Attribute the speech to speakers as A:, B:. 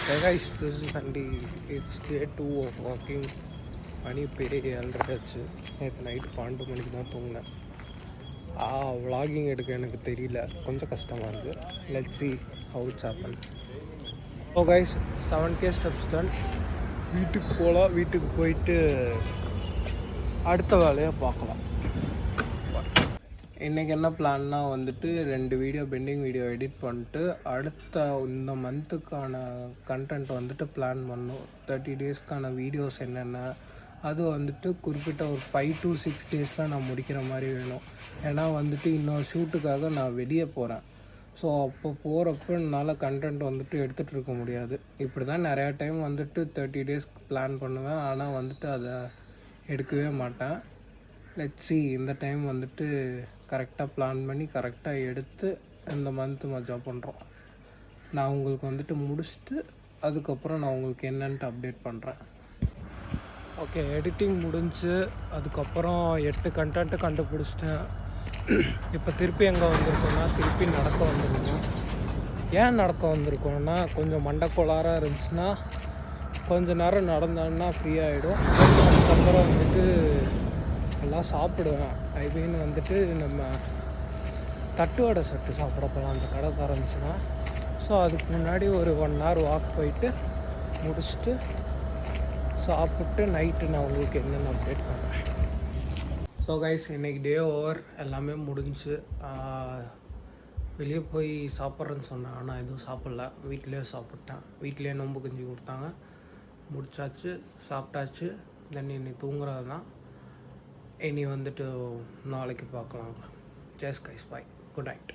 A: Hey guys, this is Sunday. It's day 2 of walking. மணி பெரிய 7:30 ஆச்சு. நேற்று நைட்டு 12 மணிக்கு தான் தூங்கினேன். விலாகிங் எடுக்க எனக்கு தெரியல, கொஞ்சம் கஷ்டமாக இருக்குது. Let's see how it's happen. So guys, 7K steps done. வீட்டுக்கு போகலாம். வீட்டுக்கு போயிட்டு அடுத்த வேலையை பார்க்கலாம். இன்றைக்கி என்ன பிளான்னா வந்துட்டு 2 வீடியோ பெண்டிங் வீடியோ எடிட் பண்ணிட்டு அடுத்த இந்த மந்த்துக்கான கண்டென்ட் வந்துட்டு பிளான் பண்ணோம். 30 டேஸ்க்கான வீடியோஸ் என்னென்ன, அது வந்துட்டு குறிப்பிட்ட ஒரு 5 to 6 டேஸில் நான் முடிக்கிற மாதிரி வேணும். ஏன்னா வந்துட்டு இன்னொரு ஷூட்டுக்காக நான் வெளியே போகிறேன். ஸோ அப்போ போகிறப்ப என்னால் கண்டென்ட் வந்துட்டு எடுத்துகிட்டு இருக்க முடியாது. இப்படி தான் நிறையா டைம் வந்துட்டு 30 டேஸ்க்கு பிளான் பண்ணுவேன், ஆனால் வந்துட்டு அதை எடுக்கவே மாட்டேன். லெட்ஸ் see இந்த டைம் வந்துட்டு கரெக்டாக பிளான் பண்ணி கரெக்டாக எடுத்து இந்த மந்த்து மஜா பண்ணுறோம். நான் உங்களுக்கு வந்துட்டு முடிச்சுட்டு அதுக்கப்புறம் நான் உங்களுக்கு என்னன்ட்டு அப்டேட் பண்ணுறேன். ஓகே, எடிட்டிங் முடிஞ்சு அதுக்கப்புறம் 8 கண்டென்ட்டு கண்டுபிடிச்சிட்டேன். இப்போ திருப்பி எங்கே வந்திருக்கோன்னா திருப்பி நடக்க வந்திருக்கோம். ஏன் நடக்க வந்திருக்கோன்னா, கொஞ்சம் மண்டக்கோளாராக இருந்துச்சுன்னா கொஞ்சம் நேரம் நடந்தோன்னா ஃப்ரீ ஆகிடும். அதுக்கப்புறம் வந்துட்டு எல்லாம் சாப்பிடுவேன். ஐ மீன் வந்துட்டு நம்ம தட்டுவடை சட்டு சாப்பிட போகலாம் அந்த கடை திறந்துச்சுன்னா. ஸோ அதுக்கு முன்னாடி ஒரு 1 hour வாக் போயிட்டு முடிச்சுட்டு சாப்பிட்டு நைட்டு நான் உங்களுக்கு என்னென்ன அப்டேட் பண்ணுறேன். ஸோ கைஸ், இன்றைக்கி டே ஓவர், எல்லாமே முடிஞ்சு. வெளியே போய் சாப்பிட்றேன்னு சொன்னேன், ஆனால் எதுவும் சாப்பிட்ல. வீட்டிலே சாப்பிட்டேன். வீட்டிலே நொம்பு கஞ்சி கொடுத்தாங்க, முடிச்சாச்சு, சாப்பிட்டாச்சு. தென் இன்னி தூங்குறது தான். இனி வந்துட்டு நாளைக்கு பார்க்கலாம். ஜெஸ் கைஸ், பாய், குட் நைட்.